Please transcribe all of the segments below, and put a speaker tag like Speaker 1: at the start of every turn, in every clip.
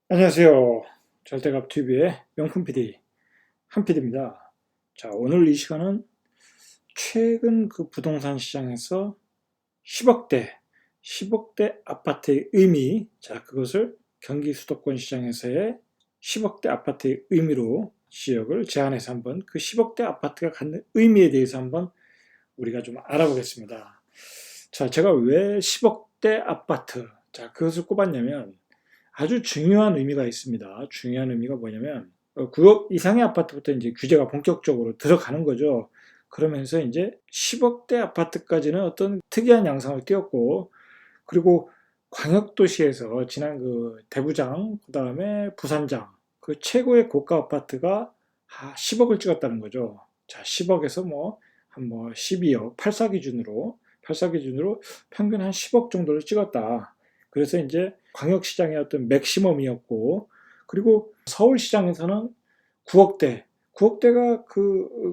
Speaker 1: 안녕하세요. 절대갑TV의 명품 PD, 한 PD입니다. 자, 오늘 이 시간은 최근 그 부동산 시장에서 10억대 아파트의 의미, 자, 그것을 경기 수도권 시장에서의 10억대 아파트의 의미로 지역을 제안해서 한번 그 10억대 아파트가 갖는 의미에 대해서 한번 우리가 좀 알아보겠습니다. 자, 제가 왜 10억대 아파트, 자, 그것을 꼽았냐면 아주 중요한 의미가 있습니다. 중요한 의미가 뭐냐면 9억 이상의 아파트부터 이제 규제가 본격적으로 들어가는 거죠. 그러면서 이제 10억대 아파트까지는 어떤 특이한 양상을 띄었고, 그리고 광역도시에서 지난 그 대구장, 그 다음에 부산장, 그 최고의 고가 아파트가 10억을 찍었다는 거죠. 자, 10억에서 한 12억, 84 기준으로 평균 한 10억 정도를 찍었다. 그래서 이제 광역시장의 어떤 맥시멈이었고, 그리고 서울시장에서는 9억대, 9억대가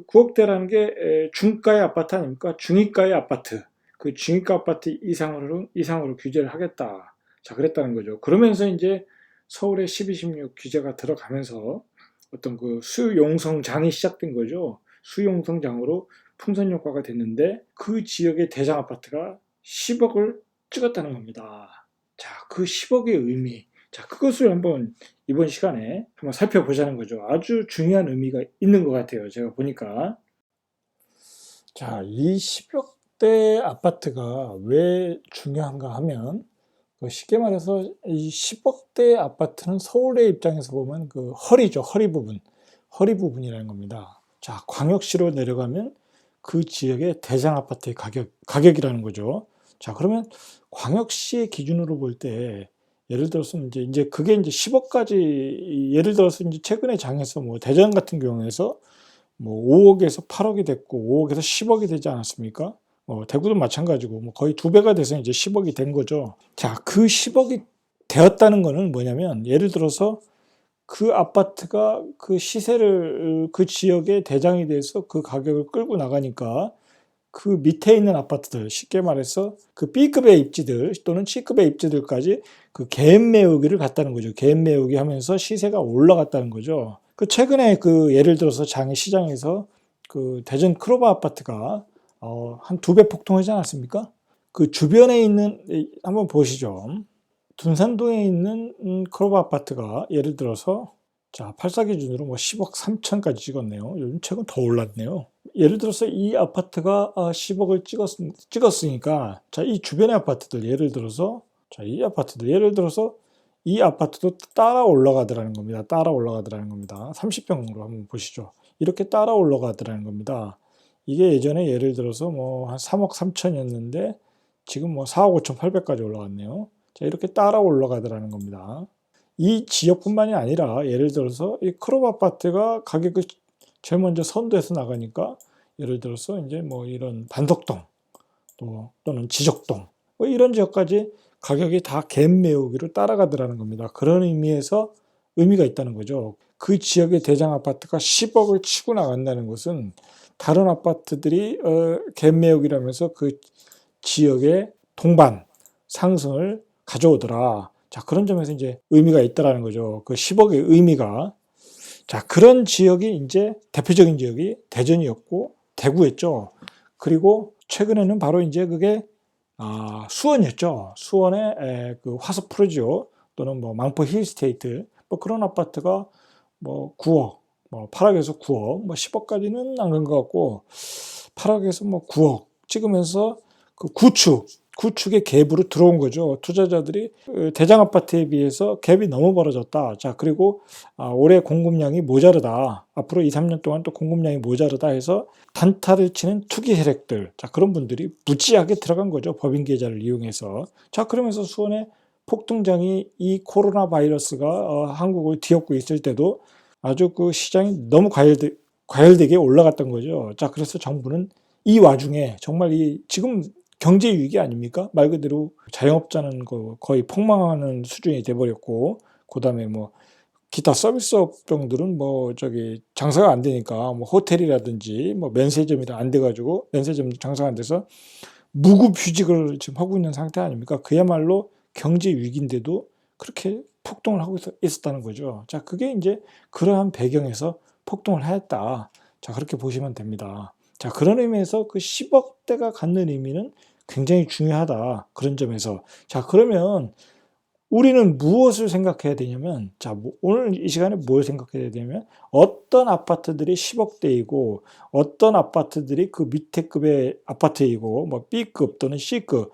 Speaker 1: 9억대라는 게 중가의 아파트 아닙니까? 중위가의 아파트. 그 중위가 아파트 이상으로 규제를 하겠다. 자, 그랬다는 거죠. 그러면서 이제 서울의 12, 16 규제가 들어가면서 어떤 그 수용성장이 시작된 거죠. 수용성장으로 풍선 효과가 됐는데 그 지역의 대장 아파트가 10억을 찍었다는 겁니다. 자, 그 10억의 의미. 자, 그것을 한번 이번 시간에 한번 살펴보자는 거죠. 아주 중요한 의미가 있는 것 같아요. 제가 보니까. 자, 이 10억대 아파트가 왜 중요한가 하면, 쉽게 말해서 이 10억대 아파트는 서울의 입장에서 보면 그 허리죠. 허리 부분. 허리 부분이라는 겁니다. 자, 광역시로 내려가면 그 지역의 대장 아파트의 가격이라는 거죠. 자, 그러면 광역시 기준으로 볼 때, 예를 들어서 이제 그게 이제 10억까지, 예를 들어서 이제 최근에 장에서 뭐 대전 같은 경우에서 뭐 5억에서 8억이 됐고 5억에서 10억이 되지 않았습니까? 대구도 마찬가지고 뭐 거의 2배가 돼서 이제 10억이 된 거죠. 자, 그 10억이 되었다는 거는 뭐냐면, 예를 들어서 그 아파트가 그 시세를 그 지역의 대장이 돼서 그 가격을 끌고 나가니까 그 밑에 있는 아파트들, 쉽게 말해서 그 B급의 입지들 또는 C급의 입지들까지 그 갭 메우기를 갔다는 거죠. 갭 메우기 하면서 시세가 올라갔다는 거죠. 그 최근에 그 예를 들어서 장애 시장에서 그 대전 크로바 아파트가 한 2배 폭등하지 않았습니까? 그 주변에 있는, 한번 보시죠. 둔산동에 있는 크로바 아파트가 예를 들어서, 자, 84 기준으로 뭐 10억 3천까지 찍었네요. 요즘 최근 더 올랐네요. 예를 들어서 이 아파트가 10억을 찍었으니까, 자, 이 주변의 아파트들, 예를 들어서, 자, 예를 들어서 이 아파트도 따라 올라가더라는 겁니다. 따라 올라가더라는 겁니다. 30평으로 한번 보시죠. 이렇게 따라 올라가더라는 겁니다. 이게 예전에 예를 들어서 뭐 한 3억 3천이었는데 지금 뭐 4억 5천 8백까지 올라갔네요. 자, 이렇게 따라 올라가더라는 겁니다. 이 지역뿐만이 아니라 예를 들어서 이 크롭 아파트가 가격이 제일 먼저 선도해서 나가니까, 예를 들어서 이제 뭐 이런 반석동 또는 지적동 뭐 이런 지역까지 가격이 다 갭 메우기로 따라가더라는 겁니다. 그런 의미가 있다는 거죠. 그 지역의 대장 아파트가 10억을 치고 나간다는 것은 다른 아파트들이 갭 메우기라면서 그 지역의 동반 상승을 가져오더라. 자, 그런 점에서 이제 의미가 있다라는 거죠. 그 10억의 의미가. 자, 그런 지역이 이제 대표적인 지역이 대전이었고 대구였죠. 그리고 최근에는 바로 이제 그게 수원이었죠. 수원의 그 화서 프로지오 또는 뭐 망포 힐스테이트 뭐 그런 아파트가 뭐 9억, 뭐 8억에서 9억, 뭐 10억까지는 안 간 것 같고 8억에서 뭐 9억 찍으면서 그 구축의 갭으로 들어온 거죠. 투자자들이 대장 아파트에 비해서 갭이 너무 벌어졌다. 자, 그리고 올해 공급량이 모자르다. 앞으로 2, 3년 동안 또 공급량이 모자르다 해서 단타를 치는 투기 세력들. 자, 그런 분들이 무지하게 들어간 거죠. 법인 계좌를 이용해서. 자, 그러면서 수원의 폭등장이 이 코로나 바이러스가 한국을 뒤엎고 있을 때도 아주 그 시장이 너무 과열되게 올라갔던 거죠. 자, 그래서 정부는 이 와중에 정말 지금 경제 위기 아닙니까? 말 그대로 자영업자는 거의 폭망하는 수준이 돼버렸고, 그 다음에 뭐 기타 서비스 업종들은 뭐 장사가 안 되니까 뭐 호텔이라든지 뭐 면세점이라 안 돼가지고 면세점 장사가 안 돼서 무급휴직을 지금 하고 있는 상태 아닙니까? 그야말로 경제 위기인데도 그렇게 폭등을 하고 있었다는 거죠. 자, 그게 이제 그러한 배경에서 폭등을 했다. 자, 그렇게 보시면 됩니다. 자, 그런 의미에서 그 10억대가 갖는 의미는 굉장히 중요하다. 그런 점에서. 자, 그러면 우리는 무엇을 생각해야 되냐면, 자, 오늘 이 시간에 뭘 생각해야 되냐면, 어떤 아파트들이 10억대이고, 어떤 아파트들이 그 밑에 급의 아파트이고, 뭐 B급 또는 C급,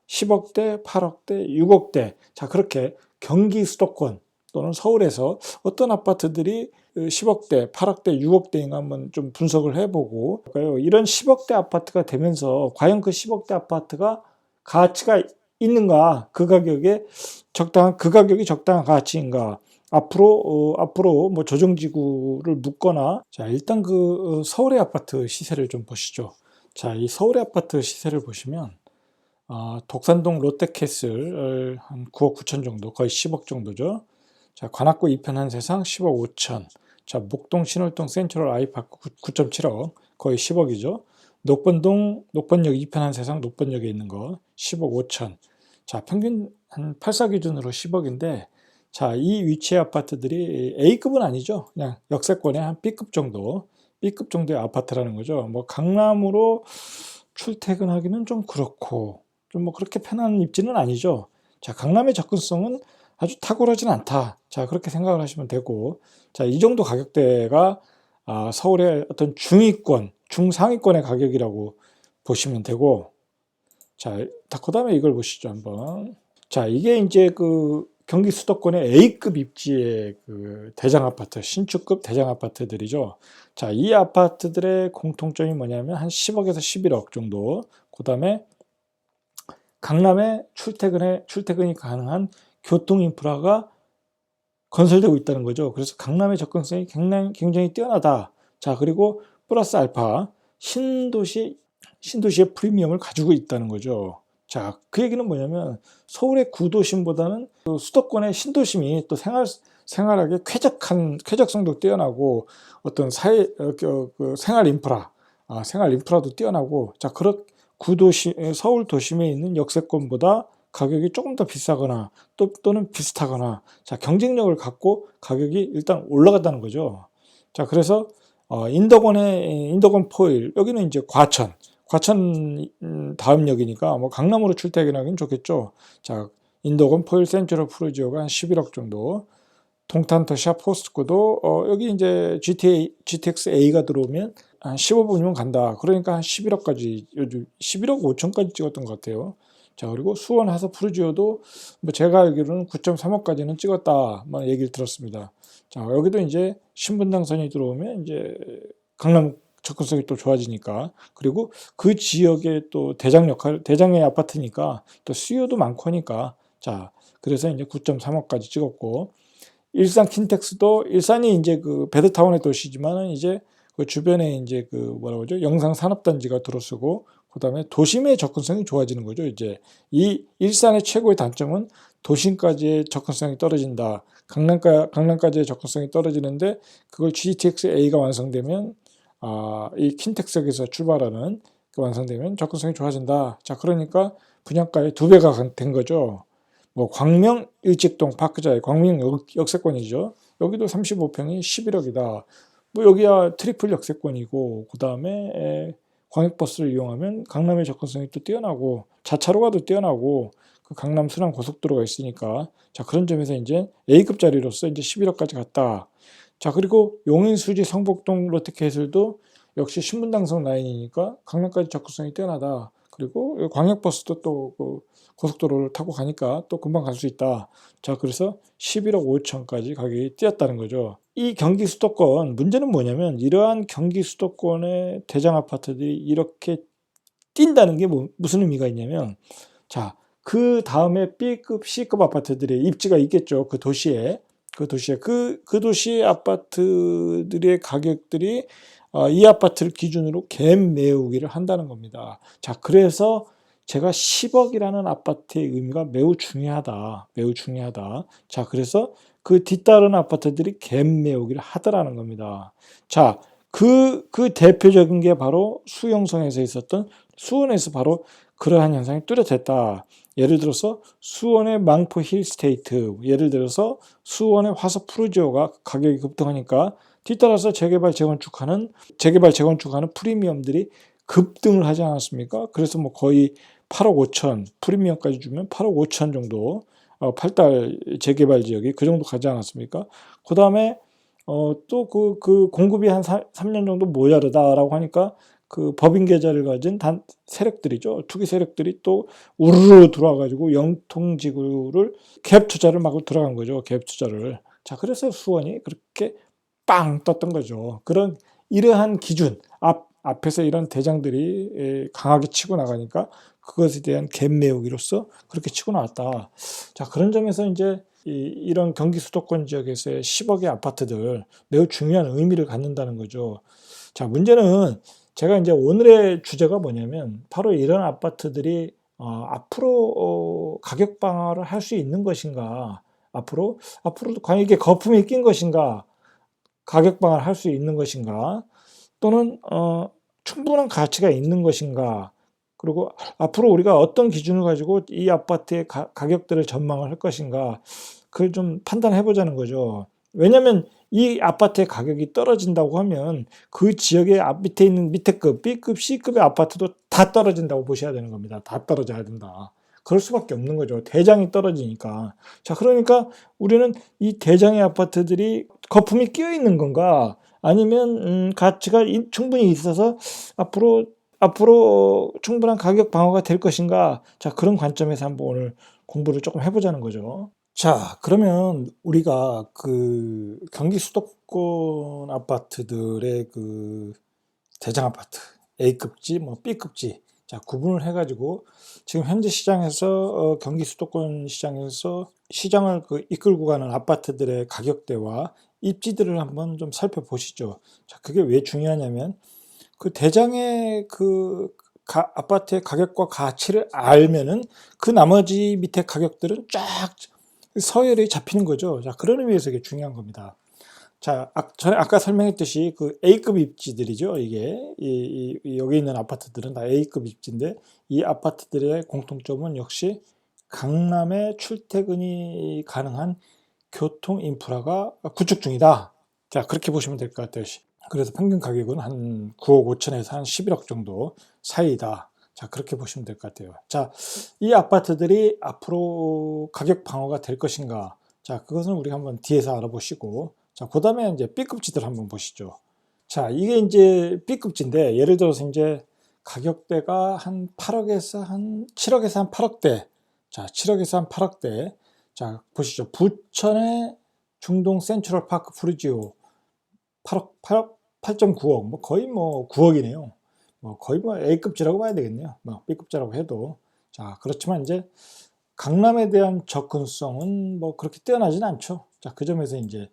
Speaker 1: 10억대, 8억대, 6억대. 자, 그렇게 경기 수도권 또는 서울에서 어떤 아파트들이 10억대, 8억대, 6억대인가 한번 좀 분석을 해보고, 이런 10억대 아파트가 되면서 과연 그 10억대 아파트가 가치가 있는가? 그 가격에 그 가격이 적당한 가치인가? 앞으로 뭐 조정지구를 묻거나, 자, 일단 그 서울의 아파트 시세를 좀 보시죠. 자, 이 서울의 아파트 시세를 보시면, 독산동 롯데캐슬 한 9억 9천 정도, 거의 10억 정도죠. 자, 관악구 이편 한 세상 10억 5천. 자, 목동 신월동 센트럴 아이파크 9.7억, 거의 10억이죠. 녹번역 이편 한 세상 녹번역에 있는 거 10억 5천. 자, 평균 한 84 기준으로 10억인데, 자, 이 위치의 아파트들이 A급은 아니죠. 그냥 역세권의 한 B급 정도, B급 정도의 아파트라는 거죠. 뭐 강남으로 출퇴근하기는 좀 그렇고, 좀 뭐 그렇게 편한 입지는 아니죠. 자, 강남의 접근성은 아주 탁월하진 않다. 자, 그렇게 생각을 하시면 되고, 자, 이 정도 가격대가 서울의 어떤 중위권, 중상위권의 가격이라고 보시면 되고, 자, 그다음에 이걸 보시죠, 한번. 자, 이게 이제 그 경기 수도권의 A급 입지의 그 대장 아파트, 신축급 대장 아파트들이죠. 자, 이 아파트들의 공통점이 뭐냐면 한 10억에서 11억 정도. 그다음에 강남에 출퇴근이 가능한 교통 인프라가 건설되고 있다는 거죠. 그래서 강남의 접근성이 굉장히 뛰어나다. 자, 그리고 플러스 알파 신도시의 프리미엄을 가지고 있다는 거죠. 자, 그 얘기는 뭐냐면 서울의 구도심보다는 그 수도권의 신도심이 또 생활하기 쾌적성도 뛰어나고 어떤 그 생활 인프라도 뛰어나고, 자, 서울 도심에 있는 역세권보다 가격이 조금 더 비싸거나 또는 비슷하거나, 자, 경쟁력을 갖고 가격이 일단 올라갔다는 거죠. 자, 그래서 인덕원 포일, 여기는 이제 과천 다음 역이니까 뭐 강남으로 출퇴근하기는 좋겠죠. 자, 인덕원 포일 센트럴 푸르지오가 한 11억 정도. 동탄터샵 포스코도 여기 이제 GTX A가 들어오면 한 15분이면 간다. 그러니까 한 11억까지, 요즘 11억 5천까지 찍었던 것 같아요. 자, 그리고 수원 하서 푸르지오도 뭐 제가 알기로는 9.3억까지는 찍었다, 뭐 얘기를 들었습니다. 자, 여기도 이제 신분당선이 들어오면 이제 강남 접근성이 또 좋아지니까, 그리고 그 지역의 또 대장의 아파트니까 또 수요도 많고 하니까, 자, 그래서 이제 9.3억까지 찍었고, 일산 킨텍스도, 일산이 이제 그 베드타운의 도시지만은 이제 그 주변에 이제 그 뭐라 그러죠? 영상 산업단지가 들어서고, 그다음에 도심의 접근성이 좋아지는 거죠. 이제 이 일산의 최고의 단점은 도심까지의 접근성이 떨어진다. 강남까지의 접근성이 떨어지는데, 그걸 GTX A가 완성되면 이 킨텍스에서 출발하는 완성되면 접근성이 좋아진다. 자, 그러니까 분양가의 2배가 된 거죠. 뭐 광명 일직동 파크자의 광명 역세권이죠. 여기도 35평이 11억이다. 뭐 여기야 트리플 역세권이고, 그 다음에 광역버스를 이용하면 강남의 접근성이 또 뛰어나고, 자차로가도 뛰어나고, 그 강남 순환 고속도로가 있으니까, 자, 그런 점에서 이제 A급짜리로서 이제 11억까지 갔다. 자, 그리고 용인 수지 성북동 롯데캐슬도 역시 신분당선 라인이니까 강남까지 접근성이 뛰어나다. 그리고 광역버스도 또 그 고속도로를 타고 가니까 또 금방 갈 수 있다. 자, 그래서 11억 5천까지 가격이 뛰었다는 거죠. 이 경기 수도권 문제는 뭐냐면, 이러한 경기 수도권의 대장 아파트들이 이렇게 뛴다는 게 무슨 의미가 있냐면, 자, 그 다음에 B급, C급 아파트들의 입지가 있겠죠. 그 도시의 아파트들의 가격들이 이 아파트를 기준으로 갭 매우기를 한다는 겁니다. 자, 그래서 제가 10억이라는 아파트의 의미가 매우 중요하다. 자, 그래서 그 뒤따르는 아파트들이 갭 매우기를 하더라는 겁니다. 자, 그 대표적인 게 바로 수용성에서 있었던 수원에서 바로 그러한 현상이 뚜렷했다. 예를 들어서 수원의 망포 힐스테이트, 예를 들어서 수원의 화서 프루지오가 가격이 급등하니까 뒤따라서 재개발 재건축하는 프리미엄들이 급등을 하지 않았습니까? 그래서 뭐 거의 8억 5천 프리미엄까지 주면 8억 5천 정도 8달 재개발 지역이 그 정도 가지 않았습니까? 그 다음에 또 그 공급이 한 3년 정도 모자르다라고 하니까 그 법인 계좌를 가진 세력들이죠. 투기 세력들이 또 우르르 들어와가지고 영통지구를 갭 투자를 막 들어간 거죠. 갭 투자를. 자, 그래서 수원이 그렇게 빵 떴던 거죠. 이러한 기준, 앞에서 이런 대장들이 강하게 치고 나가니까 그것에 대한 갭 메우기로서 그렇게 치고 나왔다. 자, 그런 점에서 이제 이런 경기 수도권 지역에서의 10억의 아파트들 매우 중요한 의미를 갖는다는 거죠. 자, 문제는 제가 이제 오늘의 주제가 뭐냐면 바로 이런 아파트들이 앞으로 가격 방어를 할 수 있는 것인가, 앞으로도 과연 이게 거품이 낀 것인가, 가격 방어를 할 수 있는 것인가, 또는 충분한 가치가 있는 것인가, 그리고 앞으로 우리가 어떤 기준을 가지고 이 아파트의 가격들을 전망을 할 것인가, 그걸 좀 판단해 보자는 거죠. 왜냐하면 이 아파트의 가격이 떨어진다고 하면 그 지역의 밑에 있는 밑에 급, B급, C급의 아파트도 다 떨어진다고 보셔야 되는 겁니다. 다 떨어져야 된다. 그럴 수밖에 없는 거죠. 대장이 떨어지니까. 자, 그러니까 우리는 이 대장의 아파트들이 거품이 끼어 있는 건가? 아니면 가치가 충분히 있어서 앞으로 충분한 가격 방어가 될 것인가? 자, 그런 관점에서 한번 오늘 공부를 조금 해보자는 거죠. 자, 그러면 우리가 그 경기 수도권 아파트들의 그 대장 아파트, A급지, 뭐 B급지, 자, 구분을 해가지고 지금 현재 시장에서 경기 수도권 시장에서 시장을 이끌고 가는 아파트들의 가격대와 입지들을 한번 좀 살펴보시죠. 자, 그게 왜 중요하냐면 그 대장의 아파트의 가격과 가치를 알면은 그 나머지 밑에 가격들은 쫙 서열이 잡히는 거죠. 자, 그런 의미에서 이게 중요한 겁니다. 자, 전에 아까 설명했듯이 그 A급 입지들이죠. 이게 여기 있는 아파트들은 다 A급 입지인데 이 아파트들의 공통점은 역시 강남에 출퇴근이 가능한 교통 인프라가 구축 중이다. 자, 그렇게 보시면 될 것 같아요. 그래서 평균 가격은 한 9억 5천에서 한 11억 정도 사이다. 자, 그렇게 보시면 될 것 같아요. 자, 이 아파트들이 앞으로 가격 방어가 될 것인가? 자, 그것은 우리가 한번 뒤에서 알아보시고, 자, 그 다음에 이제 B급지들 한번 보시죠. 자, 이게 이제 B급지인데, 예를 들어서 이제 가격대가 한 8억에서 한 7억에서 한 8억대. 자, 7억에서 한 8억대. 자, 보시죠. 부천의 중동 센트럴파크 프루지오 8억, 8.9억, 뭐 거의 뭐 9억이네요. 뭐 거의 뭐 A급지라고 봐야 되겠네요. 뭐 B급지라고 해도. 자, 그렇지만 이제 강남에 대한 접근성은 뭐 그렇게 뛰어나진 않죠. 자, 그 점에서 이제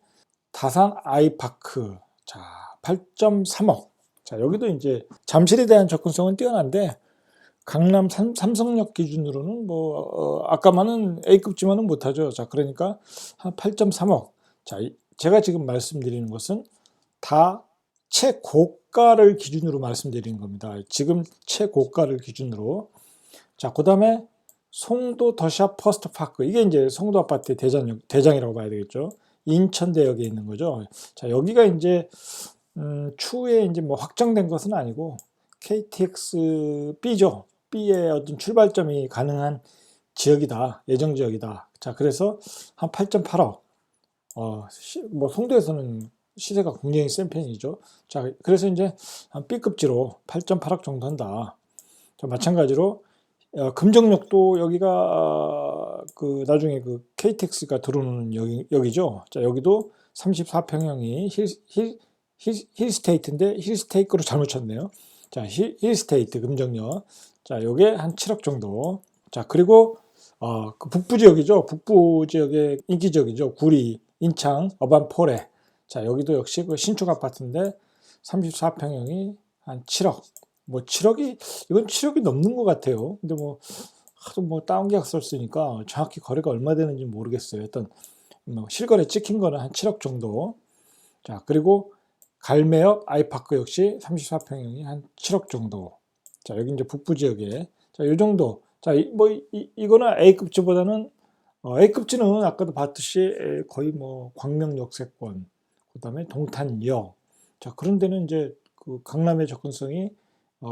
Speaker 1: 다산 아이파크, 자, 8.3억. 자, 여기도 이제 잠실에 대한 접근성은 뛰어난데 강남 삼성역 기준으로는 뭐 아까만은 A급지만은 못하죠. 자, 그러니까 한 8.3억. 자, 제가 지금 말씀드리는 것은 다 최고가를 기준으로 말씀드리는 겁니다. 지금 최고가를 기준으로. 자, 그 다음에 송도 더샵 퍼스트파크. 이게 이제 송도 아파트의 대장이라고 봐야 되겠죠. 인천대역에 있는 거죠. 자, 여기가 이제, 추후에 이제 뭐 확정된 것은 아니고, KTX B죠. B의 어떤 출발점이 가능한 지역이다. 예정 지역이다. 자, 그래서 한 8.8억. 뭐 송도에서는 시세가 굉장히 센 편이죠. 자, 그래서 이제 한 B급지로 8.8억 정도 한다. 자, 마찬가지로 금정역도 여기가 나중에 그 KTX가 들어오는 여기죠. 자, 여기도 34평형이 힐스테이트인데 힐스테이크로 잘못 쳤네요. 자, 힐스테이트 금정역. 자, 요게 한 7억 정도. 자, 그리고 그 북부 지역이죠. 북부 지역의 인기 지역이죠. 구리, 인창, 어반포레. 자, 여기도 역시 그 신축 아파트인데 34평형이 한 7억. 뭐 7억이 이건 7억이 넘는 것 같아요. 근데 뭐 하도 뭐 다운 계약서 쓰니까 정확히 거래가 얼마 되는지 모르겠어요. 일단 뭐 실거래 찍힌 거는 한 7억 정도. 자, 그리고 갈매역 아이파크 역시 34평형이 한 7억 정도. 자, 여기 이제 북부 지역에 자, 요 정도 자, 이거는 A급지보다는 A급지는 아까도 봤듯이 거의 뭐 광명 역세권, 그다음에 동탄역. 자, 그런 데는 이제 그 강남의 접근성이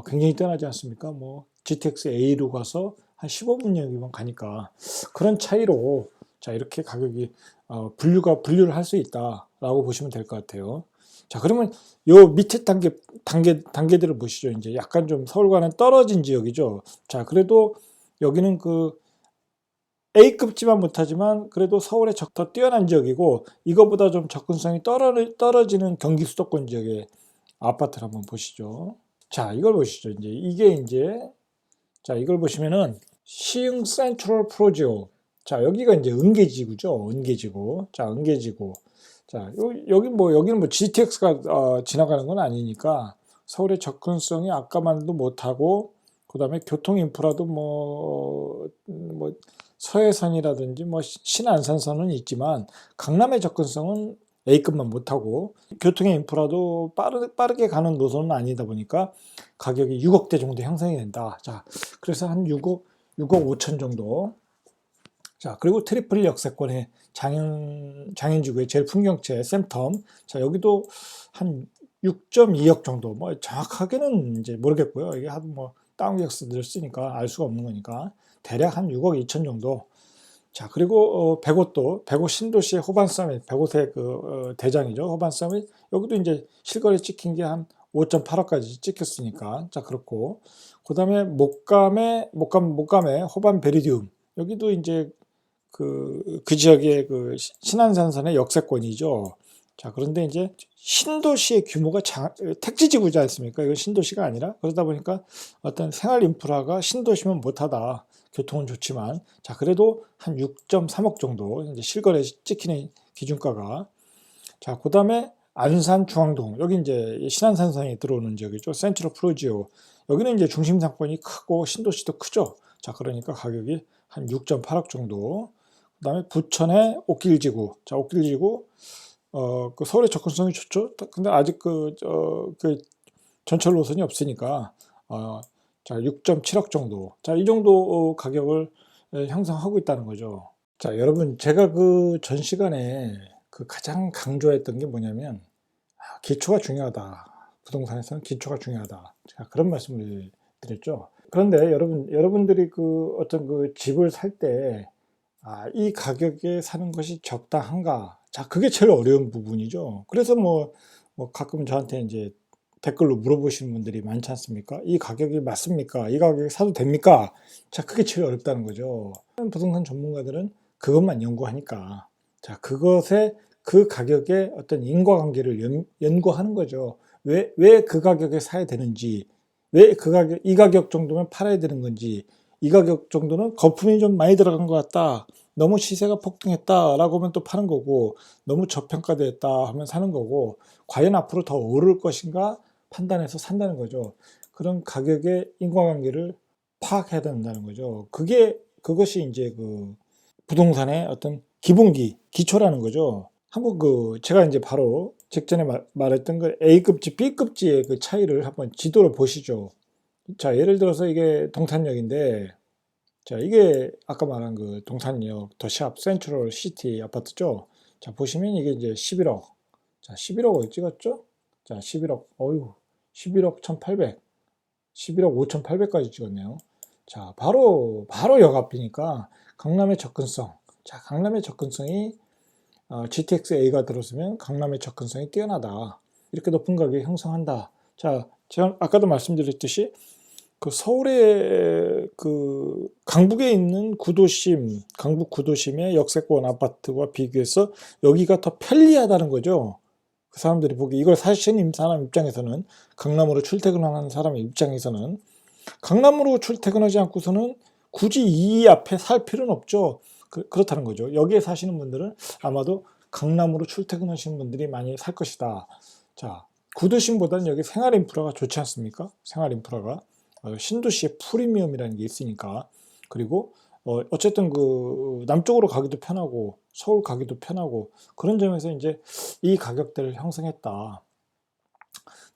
Speaker 1: 굉장히 뛰어나지 않습니까? 뭐 GTX A로 가서 한 15분역이면 가니까 그런 차이로 자, 이렇게 가격이 분류를 할 수 있다라고 보시면 될 것 같아요. 자, 그러면 요 밑에 단계들을 보시죠. 이제 약간 좀 서울과는 떨어진 지역이죠. 자, 그래도 여기는 그 A급지만 못하지만 그래도 서울에 더 뛰어난 지역이고 이거보다 좀 접근성이 떨어지는 경기 수도권 지역의 아파트를 한번 보시죠. 자, 이걸 보시죠. 자, 이걸 보시면은 시흥 센트럴 프로지오. 자, 여기가 이제 은계지구죠. 은계지구. 자, 은계지구. 자, 여기는 뭐 GTX가 지나가는 건 아니니까 서울의 접근성이 아까만도 못하고 그다음에 교통 인프라도 뭐 서해선이라든지 뭐 신안산선은 있지만 강남의 접근성은 A급만 못하고 교통의 인프라도 빠르게 가는 노선은 아니다 보니까 가격이 6억대 정도 형성이 된다. 자, 그래서 한 6억 5천 정도. 자, 그리고 트리플 역세권의 장현지구의 제일 풍경채 샘텀. 자, 여기도 한 6.2억 정도. 뭐 정확하게는 이제 모르겠고요. 이게 하도 뭐 다운계약서들을 쓰니까 알 수가 없는 거니까 대략 한 6억 2천 정도. 자, 그리고 백옷 신도시의 호반 서밋, 백옷의 대장이죠. 호반 서밋. 여기도 이제 실거래 찍힌 게 한 5.8억까지 찍혔으니까. 자, 그렇고. 그다음에 목감의 호반 베리디움. 여기도 이제 그 지역의 그 신안산선의 역세권이죠. 자, 그런데 이제 신도시의 규모가 택지지구지 않습니까? 이건 신도시가 아니라 그러다 보니까 어떤 생활 인프라가 신도시면 못하다. 교통은 좋지만 자, 그래도 한 6.3억 정도 이제 실거래 찍히는 기준가가. 자, 그다음에 안산 중앙동 여기 이제 신안산선이 들어오는 지역이죠. 센트럴 프로지오. 여기는 이제 중심 상권이 크고 신도시도 크죠. 자, 그러니까 가격이 한 6.8억 정도. 그다음에 부천의 옥길지구. 자, 옥길지구 그 서울의 접근성이 좋죠. 근데 아직 그 전철 노선이 없으니까 자, 6.7억 정도. 자, 이 정도 가격을 형성하고 있다는 거죠. 자, 여러분, 제가 그 전 시간에 그 가장 강조했던 게 뭐냐면 기초가 중요하다. 부동산에서는 기초가 중요하다. 제가 그런 말씀을 드렸죠. 그런데 여러분들이 그 어떤 그 집을 살 때 이 가격에 사는 것이 적당한가? 자, 그게 제일 어려운 부분이죠. 그래서 뭐 가끔 저한테 이제 댓글로 물어보시는 분들이 많지 않습니까? 이 가격이 맞습니까? 이 가격에 사도 됩니까? 자, 그게 제일 어렵다는 거죠. 부동산 전문가들은 그것만 연구하니까. 자, 그 가격의 어떤 인과관계를 연구하는 거죠. 왜 그 가격에 사야 되는지, 왜 이 가격 정도면 팔아야 되는 건지, 이 가격 정도는 거품이 좀 많이 들어간 것 같다. 너무 시세가 폭등했다라고 하면 또 파는 거고, 너무 저평가됐다 하면 사는 거고, 과연 앞으로 더 오를 것인가 판단해서 산다는 거죠. 그런 가격의 인과관계를 파악해야 된다는 거죠. 그것이 이제 그 부동산의 어떤 기초라는 거죠. 한번 제가 이제 바로 직전에 말했던 그 A급지, B급지의 그 차이를 한번 지도로 보시죠. 자, 예를 들어서 이게 동탄역인데, 자, 이게 아까 말한 그 동탄역 더샵 센트럴 시티 아파트죠. 자, 보시면 이게 이제 11억. 자, 11억 어디 찍었죠? 자, 11억. 어휴, 11억 1,800. 11억 5,800까지 찍었네요. 자, 바로 역 앞이니까 강남의 접근성. 자, 강남의 접근성이 GTX A가 들어서면 강남의 접근성이 뛰어나다. 이렇게 높은 가격이 형성한다. 자, 제가 아까도 말씀드렸듯이 그 서울의 그 강북에 있는 강북 구도심의 역세권 아파트와 비교해서 여기가 더 편리하다는 거죠. 그 사람들이 보기 이걸 사시는 사람 입장에서는 강남으로 출퇴근하는 사람 입장에서는 강남으로 출퇴근하지 않고서는 굳이 이 앞에 살 필요는 없죠. 그렇다는 거죠. 여기에 사시는 분들은 아마도 강남으로 출퇴근하시는 분들이 많이 살 것이다. 자, 구도심보다는 여기 생활 인프라가 좋지 않습니까? 생활 인프라가 신도시의 프리미엄이라는 게 있으니까. 그리고 어쨌든 그 남쪽으로 가기도 편하고 서울 가기도 편하고 그런 점에서 이제 이 가격대를 형성했다.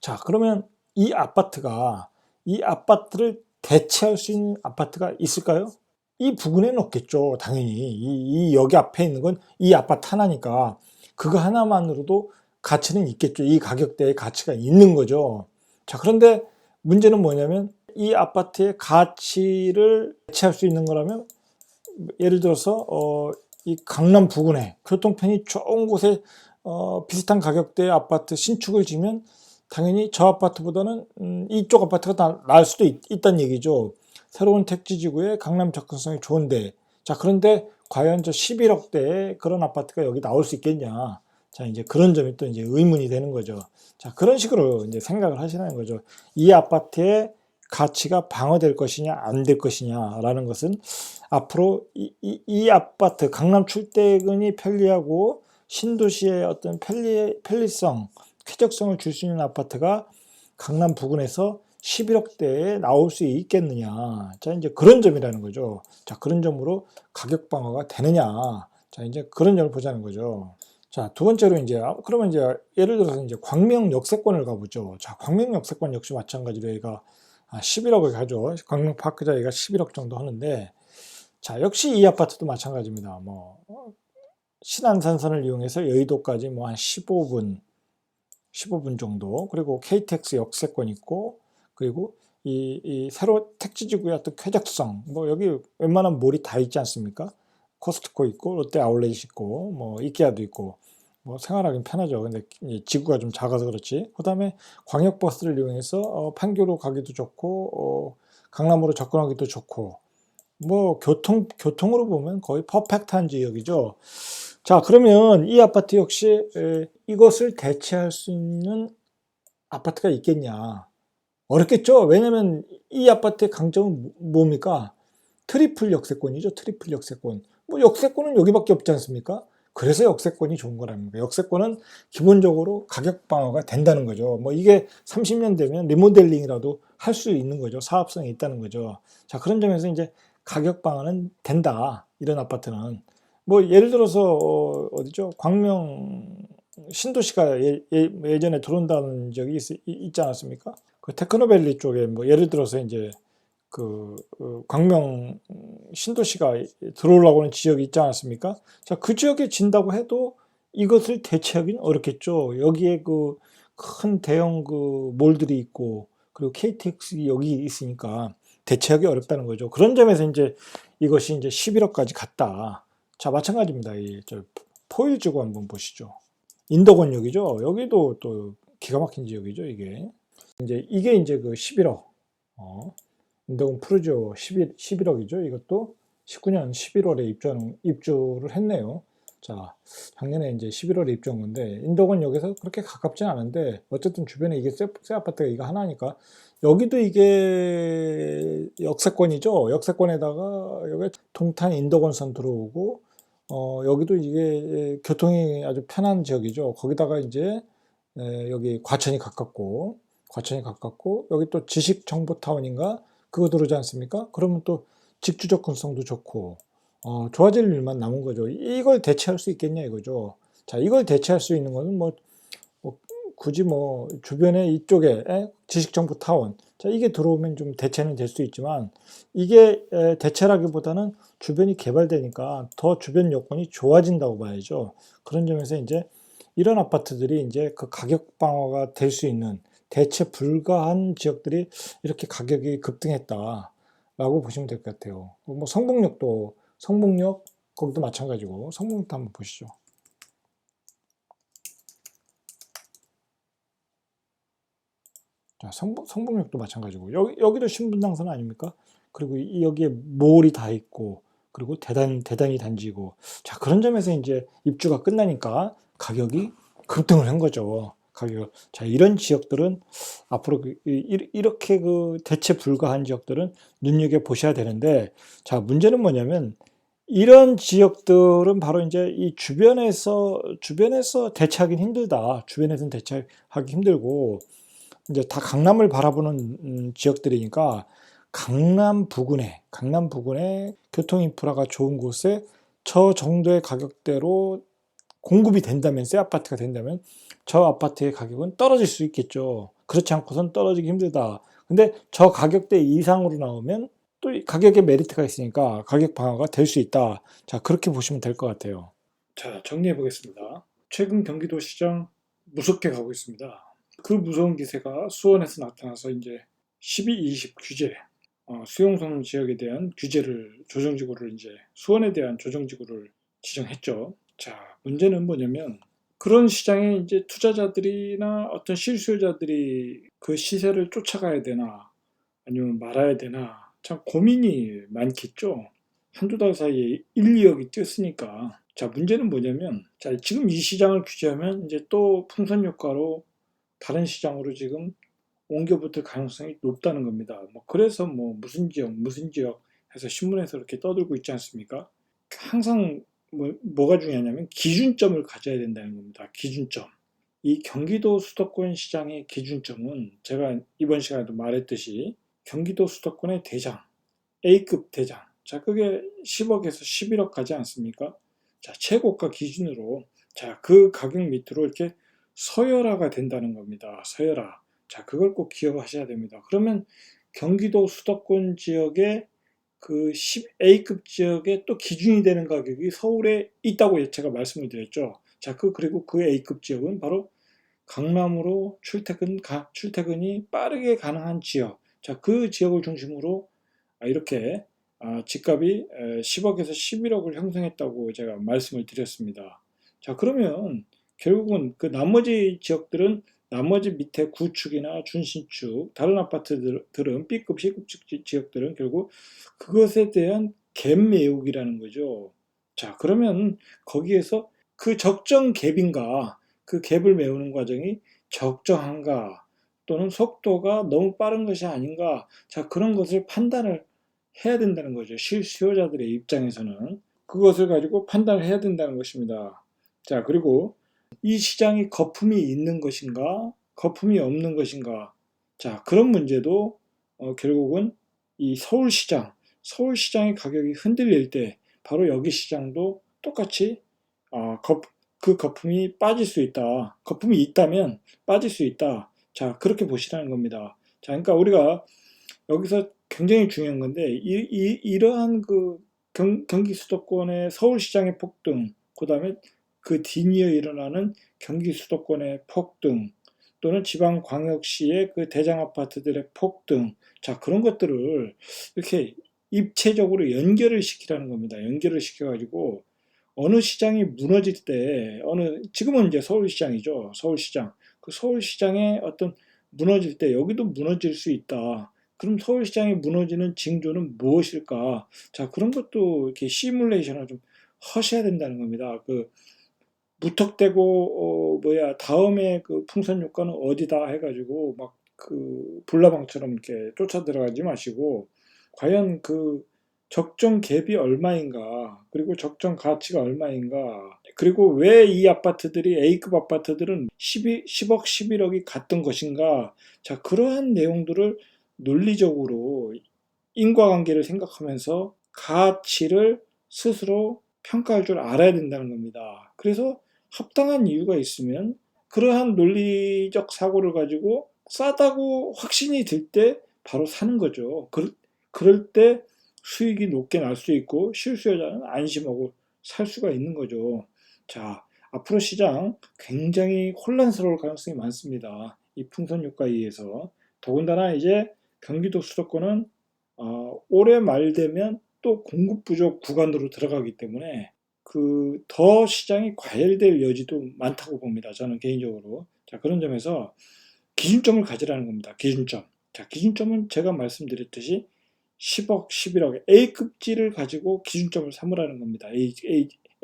Speaker 1: 자, 그러면 이 아파트를 대체할 수 있는 아파트가 있을까요? 이 부근에는 없겠죠. 당연히 이 여기 앞에 있는 건 이 아파트 하나니까 그거 하나만으로도 가치는 있겠죠. 이 가격대의 가치가 있는 거죠. 자, 그런데 문제는 뭐냐면 이 아파트의 가치를 대체할 수 있는 거라면 예를 들어서 이 강남 부근에 교통편이 좋은 곳에 비슷한 가격대의 아파트 신축을 지면 당연히 저 아파트보다는 이쪽 아파트가 나을 수도 있다는 얘기죠. 새로운 택지지구에 강남 접근성이 좋은데, 자, 그런데 과연 저 11억대에 그런 아파트가 여기 나올 수 있겠냐. 자, 이제 그런 점이 또 이제 의문이 되는 거죠. 자, 그런 식으로 이제 생각을 하시는 거죠. 이 아파트의 가치가 방어될 것이냐, 안 될 것이냐라는 것은 앞으로 이 아파트, 강남 출퇴근이 편리하고 신도시의 어떤 편리성, 쾌적성을 줄 수 있는 아파트가 강남 부근에서 11억대에 나올 수 있겠느냐. 자, 이제 그런 점이라는 거죠. 자, 그런 점으로 가격 방어가 되느냐. 자, 이제 그런 점을 보자는 거죠. 자, 두 번째로 이제, 그러면 이제 예를 들어서 이제 광명 역세권을 가보죠. 자, 광명 역세권 역시 마찬가지로 얘가 11억을 가죠. 광명 파크자 얘가 11억 정도 하는데, 자, 역시 이 아파트도 마찬가지입니다. 뭐, 신안산선을 이용해서 여의도까지 뭐 한 15분 정도. 그리고 KTX 역세권 있고, 그리고 이 새로 택지지구의 어떤 쾌적성, 뭐 여기 웬만한 몰이 다 있지 않습니까? 코스트코 있고, 롯데 아울렛 있고, 뭐 이케아도 있고, 뭐 생활하기 편하죠. 근데 지구가 좀 작아서 그렇지. 그 다음에 광역버스를 이용해서 판교로 가기도 좋고, 강남으로 접근하기도 좋고, 뭐 교통으로 보면 거의 퍼펙트한 지역이죠. 자, 그러면 이 아파트 역시 이것을 대체할 수 있는 아파트가 있겠냐? 어렵겠죠. 왜냐면 이 아파트의 강점은 뭡니까? 트리플 역세권이죠. 트리플 역세권. 뭐 역세권은 여기밖에 없지 않습니까? 그래서 역세권이 좋은 거랍니다. 역세권은 기본적으로 가격 방어가 된다는 거죠. 뭐 이게 30년 되면 리모델링이라도 할 수 있는 거죠. 사업성이 있다는 거죠. 자, 그런 점에서 이제 가격 방어는 된다. 이런 아파트는. 뭐 예를 들어서 어디죠? 광명 신도시가 예전에 들어온다는 적이 있지 않았습니까? 그 테크노밸리 쪽에 뭐 예를 들어서 이제 광명 신도시가 들어오려고 하는 지역이 있지 않았습니까? 자, 그 지역에 진다고 해도 이것을 대체하기는 어렵겠죠. 여기에 그 큰 대형 그 몰들이 있고, 그리고 KTX 여기 있으니까 대체하기 어렵다는 거죠. 그런 점에서 이제 이것이 이제 11억까지 갔다. 자, 마찬가지입니다. 저 포일지구 한번 보시죠. 인덕원역이죠. 여기도 또 기가 막힌 지역이죠, 이게. 이게 이제 그 11억. 인덕원 푸르지오 11억이죠. 이것도 19년 11월에 입주를 했네요. 자, 작년에 이제 11월에 입주한 건데, 인덕원역에서 그렇게 가깝진 않은데, 어쨌든 주변에 이게 새 아파트가 이거 하나니까, 여기도 이게 역세권이죠. 역세권에다가 여기 동탄 인덕원선 들어오고, 여기도 이게 교통이 아주 편한 지역이죠. 거기다가 이제 여기 과천이 가깝고 여기 또 지식정보타운인가 그거 들어오지 않습니까? 그러면 또 직주 접근성도 좋고 좋아질 일만 남은 거죠. 이걸 대체할 수 있겠냐 이거죠. 자, 이걸 대체할 수 있는 거는 뭐 굳이 뭐 주변에 이쪽에 지식정보타운 자, 이게 들어오면 좀 대체는 될 수 있지만 이게 대체라기보다는 주변이 개발되니까 더 주변 여건이 좋아진다고 봐야죠. 그런 점에서 이제 이런 아파트들이 이제 그 가격 방어가 될 수 있는 대체 불가한 지역들이 이렇게 가격이 급등했다라고 보시면 될 것 같아요. 뭐 성북역 거기도 마찬가지고 성북역도 한번 보시죠. 자, 성북역도 마찬가지고 여기도 신분당선 아닙니까? 그리고 여기에 몰이 다 있고 그리고 대단히 단지고 자, 그런 점에서 이제 입주가 끝나니까 가격이 급등을 한 거죠. 자, 이런 지역들은 앞으로 이렇게 그 대체 불가한 지역들은 눈여겨 보셔야 되는데 자, 문제는 뭐냐면 이런 지역들은 바로 이제 이 주변에서 대체하기 힘들다. 주변에서는 대체하기 힘들고 이제 다 강남을 바라보는 지역들이니까 강남 부근에 교통 인프라가 좋은 곳에 저 정도의 가격대로 공급이 된다면 새 아파트가 된다면 저 아파트의 가격은 떨어질 수 있겠죠. 그렇지 않고선 떨어지기 힘들다. 근데 저 가격대 이상으로 나오면 또 이 가격에 메리트가 있으니까 가격 방어가 될 수 있다. 자, 그렇게 보시면 될 것 같아요. 자, 정리해 보겠습니다. 최근 경기도 시장 무섭게 가고 있습니다. 그 무서운 기세가 수원에서 나타나서 이제 12, 20 규제, 수용소는 지역에 대한 규제를 조정지구를 이제 수원에 대한 조정지구를 지정했죠. 자, 문제는 뭐냐면 그런 시장에 이제 투자자들이나 어떤 실수요자들이 그 시세를 쫓아가야 되나 아니면 말아야 되나 참 고민이 많겠죠. 한두 달 사이에 1, 2억이 뛰었으니까. 자, 문제는 뭐냐면, 자, 지금 이 시장을 규제하면 이제 또 풍선 효과로 다른 시장으로 지금 옮겨붙을 가능성이 높다는 겁니다. 뭐 그래서 뭐 무슨 지역 해서 신문에서 이렇게 떠들고 있지 않습니까? 항상 뭐가 중요하냐면 기준점을 가져야 된다는 겁니다. 기준점. 이 경기도 수도권 시장의 기준점은 제가 이번 시간에도 말했듯이 경기도 수도권의 대장, A급 대장. 자, 그게 10억에서 11억 가지 않습니까? 자, 최고가 기준으로 자, 그 가격 밑으로 이렇게 서열화가 된다는 겁니다. 서열화. 자, 그걸 꼭 기억하셔야 됩니다. 그러면 경기도 수도권 지역의 그 A급 지역에 또 기준이 되는 가격이 서울에 있다고 제가 말씀을 드렸죠. 자, 그리고 그 A급 지역은 바로 강남으로 출퇴근이 빠르게 가능한 지역. 자, 그 지역을 중심으로 이렇게 집값이 10억에서 11억을 형성했다고 제가 말씀을 드렸습니다. 자, 그러면 결국은 그 나머지 지역들은 나머지 밑에 구축이나 준신축, 다른 아파트들은 B급, C급 지역들은 결국 그것에 대한 갭 매우기라는 거죠. 자, 그러면 거기에서 그 적정 갭인가, 그 갭을 메우는 과정이 적정한가, 또는 속도가 너무 빠른 것이 아닌가, 자, 그런 것을 판단을 해야 된다는 거죠. 실수요자들의 입장에서는. 그것을 가지고 판단을 해야 된다는 것입니다. 자, 그리고 이 시장이 거품이 있는 것인가, 거품이 없는 것인가. 자, 그런 문제도 결국은 이 서울시장의 가격이 흔들릴 때 바로 여기 시장도 똑같이 그 거품이 빠질 수 있다. 거품이 있다면 빠질 수 있다. 자, 그렇게 보시라는 겁니다. 자, 그러니까 우리가 여기서 굉장히 중요한 건데 이러한 그 경기 수도권의 서울시장의 폭등, 그다음에 그 뒤이어 일어나는 경기 수도권의 폭등 또는 지방광역시의 그 대장 아파트들의 폭등, 자, 그런 것들을 이렇게 입체적으로 연결을 시키라는 겁니다. 연결을 시켜가지고 어느 시장이 무너질 때 지금은 이제 서울시장이죠. 서울시장. 그 서울시장의 어떤 무너질 때 여기도 무너질 수 있다. 그럼 서울시장이 무너지는 징조는 무엇일까? 자, 그런 것도 이렇게 시뮬레이션을 좀 하셔야 된다는 겁니다. 그 무턱대고 다음에 그 풍선 효과는 어디다 해가지고 막 그 불나방처럼 이렇게 쫓아 들어가지 마시고 과연 그 적정 갭이 얼마인가, 그리고 적정 가치가 얼마인가, 그리고 왜 이 아파트들이 A급 아파트들은 10억, 11억이 갔던 것인가. 자, 그러한 내용들을 논리적으로 인과관계를 생각하면서 가치를 스스로 평가할 줄 알아야 된다는 겁니다. 그래서 합당한 이유가 있으면 그러한 논리적 사고를 가지고 싸다고 확신이 들 때 바로 사는 거죠. 그럴 때 수익이 높게 날 수 있고 실수요자는 안심하고 살 수가 있는 거죠. 자, 앞으로 시장 굉장히 혼란스러울 가능성이 많습니다. 이 풍선 효과에 의해서. 더군다나 이제 경기도 수도권은 올해 말 되면 또 공급 부족 구간으로 들어가기 때문에 그 더 시장이 과열될 여지도 많다고 봅니다. 저는 개인적으로. 자, 그런 점에서 기준점을 가지라는 겁니다. 기준점. 자, 기준점은 제가 말씀드렸듯이 10억, 11억 A급지를 가지고 기준점을 삼으라는 겁니다.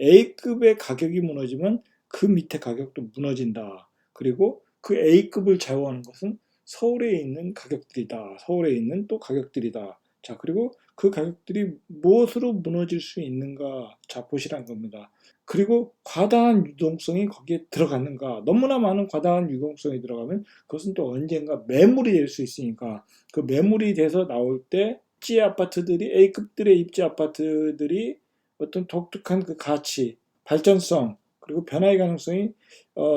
Speaker 1: A급의 가격이 무너지면 그 밑에 가격도 무너진다. 그리고 그 A급을 좌우하는 것은 서울에 있는 가격들이다. 서울에 있는 또 가격들이다. 자, 그리고 그 가격들이 무엇으로 무너질 수 있는가, 자, 보시라는 겁니다. 그리고 과다한 유동성이 거기에 들어갔는가. 너무나 많은 과다한 유동성이 들어가면 그것은 또 언젠가 매물이 될 수 있으니까 그 매물이 돼서 나올 때 입지 아파트들이 A급들의 입지 아파트들이 어떤 독특한 그 가치, 발전성, 그리고 변화의 가능성이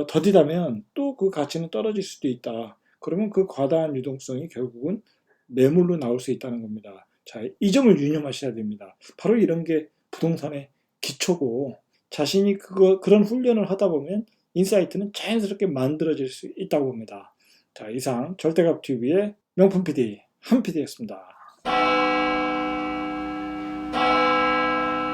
Speaker 1: 더디다면 또 그 가치는 떨어질 수도 있다. 그러면 그 과다한 유동성이 결국은 매물로 나올 수 있다는 겁니다. 자, 이 점을 유념하셔야 됩니다. 바로 이런 게 부동산의 기초고, 자신이 그런 훈련을 하다 보면 인사이트는 자연스럽게 만들어질 수 있다고 봅니다. 자, 이상 절대값TV의 명품 PD 한 PD였습니다.